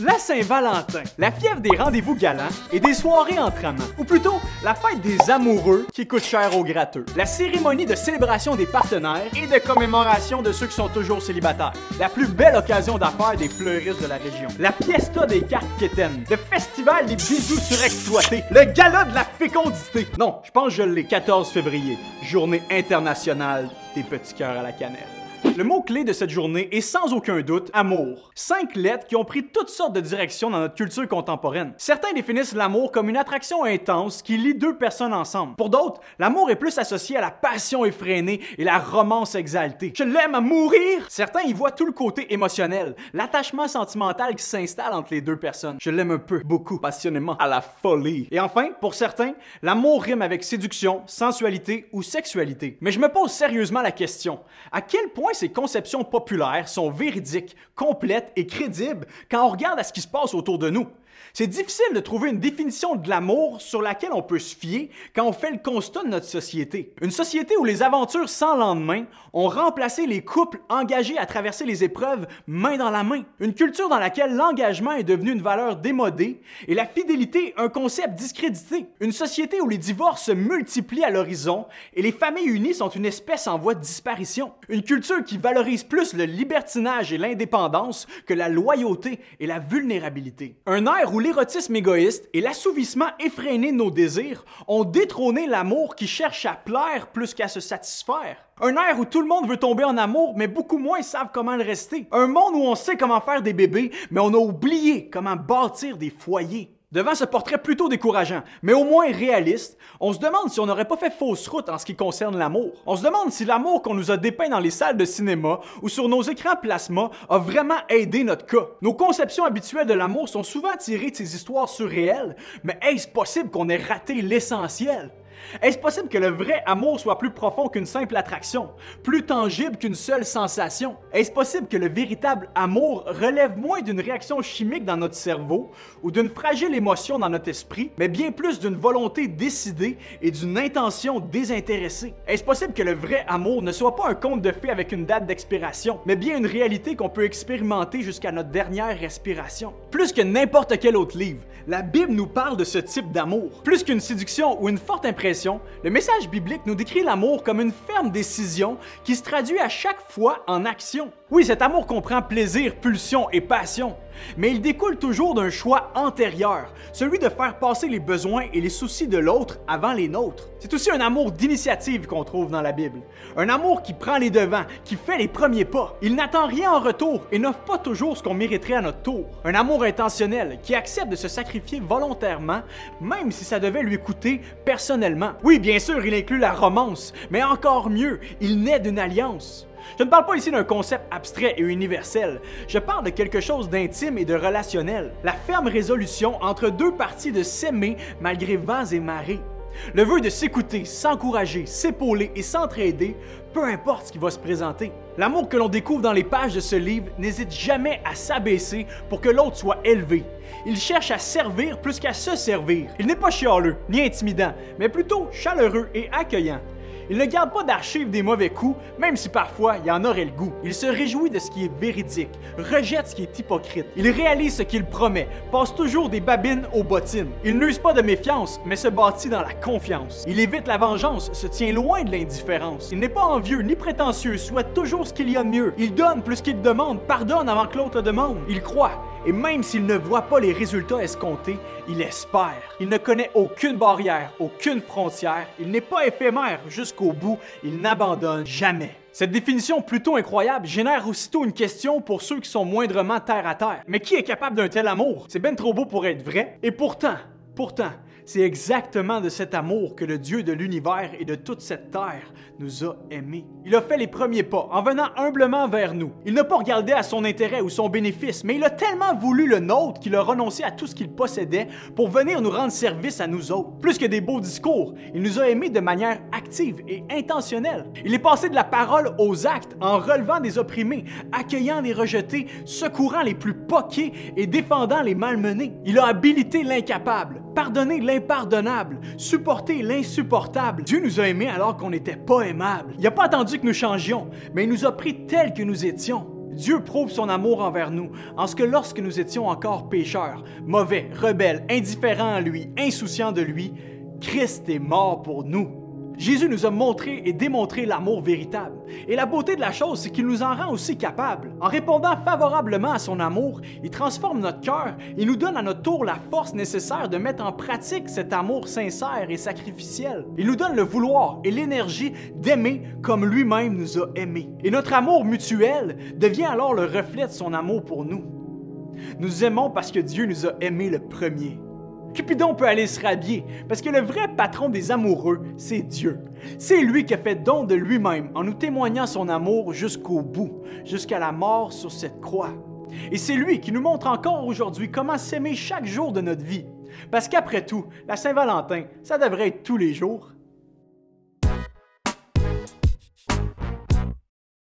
La Saint-Valentin, la fièvre des rendez-vous galants et des soirées entre amants, ou plutôt la fête des amoureux qui coûte cher aux gratteux, la cérémonie de célébration des partenaires et de commémoration de ceux qui sont toujours célibataires, la plus belle occasion d'affaires des fleuristes de la région, la fiesta des cartes quétaines, le festival des bisous surexploités, le gala de la fécondité. Non, je pense que je l'ai, 14 février, journée internationale des petits cœurs à la cannelle. Le mot-clé de cette journée est sans aucun doute amour. 5 lettres qui ont pris toutes sortes de directions dans notre culture contemporaine. Certains définissent l'amour comme une attraction intense qui lie deux personnes ensemble. Pour d'autres, l'amour est plus associé à la passion effrénée et la romance exaltée. Je l'aime à mourir! Certains y voient tout le côté émotionnel, l'attachement sentimental qui s'installe entre les deux personnes. Je l'aime un peu, beaucoup, passionnément, à la folie. Et enfin, pour certains, l'amour rime avec séduction, sensualité ou sexualité. Mais je me pose sérieusement la question, à quel point ces conceptions populaires sont véridiques, complètes et crédibles quand on regarde à ce qui se passe autour de nous? C'est difficile de trouver une définition de l'amour sur laquelle on peut se fier quand on fait le constat de notre société. Une société où les aventures sans lendemain ont remplacé les couples engagés à traverser les épreuves main dans la main. Une culture dans laquelle l'engagement est devenu une valeur démodée et la fidélité un concept discrédité. Une société où les divorces se multiplient à l'horizon et les familles unies sont une espèce en voie de disparition. Une culture qui valorise plus le libertinage et l'indépendance que la loyauté et la vulnérabilité. Un air où l'érotisme égoïste et l'assouvissement effréné de nos désirs ont détrôné l'amour qui cherche à plaire plus qu'à se satisfaire. Un air où tout le monde veut tomber en amour, mais beaucoup moins savent comment le rester. Un monde où on sait comment faire des bébés, mais on a oublié comment bâtir des foyers. Devant ce portrait plutôt décourageant, mais au moins réaliste, on se demande si on n'aurait pas fait fausse route en ce qui concerne l'amour. On se demande si l'amour qu'on nous a dépeint dans les salles de cinéma ou sur nos écrans plasma a vraiment aidé notre cas. Nos conceptions habituelles de l'amour sont souvent tirées de ces histoires surréelles, mais est-ce possible qu'on ait raté l'essentiel? Est-ce possible que le vrai amour soit plus profond qu'une simple attraction, plus tangible qu'une seule sensation? Est-ce possible que le véritable amour relève moins d'une réaction chimique dans notre cerveau ou d'une fragile émotion dans notre esprit, mais bien plus d'une volonté décidée et d'une intention désintéressée? Est-ce possible que le vrai amour ne soit pas un conte de fées avec une date d'expiration, mais bien une réalité qu'on peut expérimenter jusqu'à notre dernière respiration? Plus que n'importe quel autre livre, la Bible nous parle de ce type d'amour. Plus qu'une séduction ou une forte impression, le message biblique nous décrit l'amour comme une ferme décision qui se traduit à chaque fois en action. Oui, cet amour comprend plaisir, pulsion et passion, mais il découle toujours d'un choix antérieur, celui de faire passer les besoins et les soucis de l'autre avant les nôtres. C'est aussi un amour d'initiative qu'on trouve dans la Bible. Un amour qui prend les devants, qui fait les premiers pas. Il n'attend rien en retour et n'offre pas toujours ce qu'on mériterait à notre tour. Un amour intentionnel qui accepte de se sacrifier volontairement, même si ça devait lui coûter personnellement. Oui, bien sûr, il inclut la romance, mais encore mieux, il naît d'une alliance. Je ne parle pas ici d'un concept abstrait et universel, je parle de quelque chose d'intime et de relationnel. La ferme résolution entre deux parties de s'aimer malgré vents et marées. Le vœu de s'écouter, s'encourager, s'épauler et s'entraider, peu importe ce qui va se présenter. L'amour que l'on découvre dans les pages de ce livre n'hésite jamais à s'abaisser pour que l'autre soit élevé. Il cherche à servir plus qu'à se servir. Il n'est pas chialeux, ni intimidant, mais plutôt chaleureux et accueillant. Il ne garde pas d'archives des mauvais coups, même si parfois il en aurait le goût. Il se réjouit de ce qui est véridique, rejette ce qui est hypocrite. Il réalise ce qu'il promet, passe toujours des babines aux bottines. Il n'use pas de méfiance, mais se bâtit dans la confiance. Il évite la vengeance, se tient loin de l'indifférence. Il n'est pas envieux ni prétentieux, souhaite toujours ce qu'il y a de mieux. Il donne plus qu'il demande, pardonne avant que l'autre le demande. Il croit. Et même s'il ne voit pas les résultats escomptés, il espère. Il ne connaît aucune barrière, aucune frontière. Il n'est pas éphémère jusqu'au bout. Il n'abandonne jamais. Cette définition plutôt incroyable génère aussitôt une question pour ceux qui sont moindrement terre à terre. Mais qui est capable d'un tel amour? C'est ben trop beau pour être vrai. Et pourtant, c'est exactement de cet amour que le Dieu de l'univers et de toute cette terre nous a aimés. Il a fait les premiers pas en venant humblement vers nous. Il n'a pas regardé à son intérêt ou son bénéfice, mais il a tellement voulu le nôtre qu'il a renoncé à tout ce qu'il possédait pour venir nous rendre service à nous autres. Plus que des beaux discours, il nous a aimés de manière active et intentionnelle. Il est passé de la parole aux actes en relevant des opprimés, accueillant les rejetés, secourant les plus poqués et défendant les malmenés. Il a habilité l'incapable, pardonné l'impardonnable, supporté l'insupportable. Dieu nous a aimés alors qu'on n'était pas aimables. Il n'a pas attendu que nous changions, mais il nous a pris tels que nous étions. Dieu prouve son amour envers nous, en ce que lorsque nous étions encore pécheurs, mauvais, rebelles, indifférents à lui, insouciants de lui, Christ est mort pour nous. Jésus nous a montré et démontré l'amour véritable. Et la beauté de la chose, c'est qu'il nous en rend aussi capables. En répondant favorablement à son amour, il transforme notre cœur et nous donne à notre tour la force nécessaire de mettre en pratique cet amour sincère et sacrificiel. Il nous donne le vouloir et l'énergie d'aimer comme lui-même nous a aimés. Et notre amour mutuel devient alors le reflet de son amour pour nous. Nous aimons parce que Dieu nous a aimés le premier. Cupidon peut aller se rhabiller, parce que le vrai patron des amoureux, c'est Dieu. C'est lui qui a fait don de lui-même en nous témoignant son amour jusqu'au bout, jusqu'à la mort sur cette croix. Et c'est lui qui nous montre encore aujourd'hui comment s'aimer chaque jour de notre vie. Parce qu'après tout, la Saint-Valentin, ça devrait être tous les jours.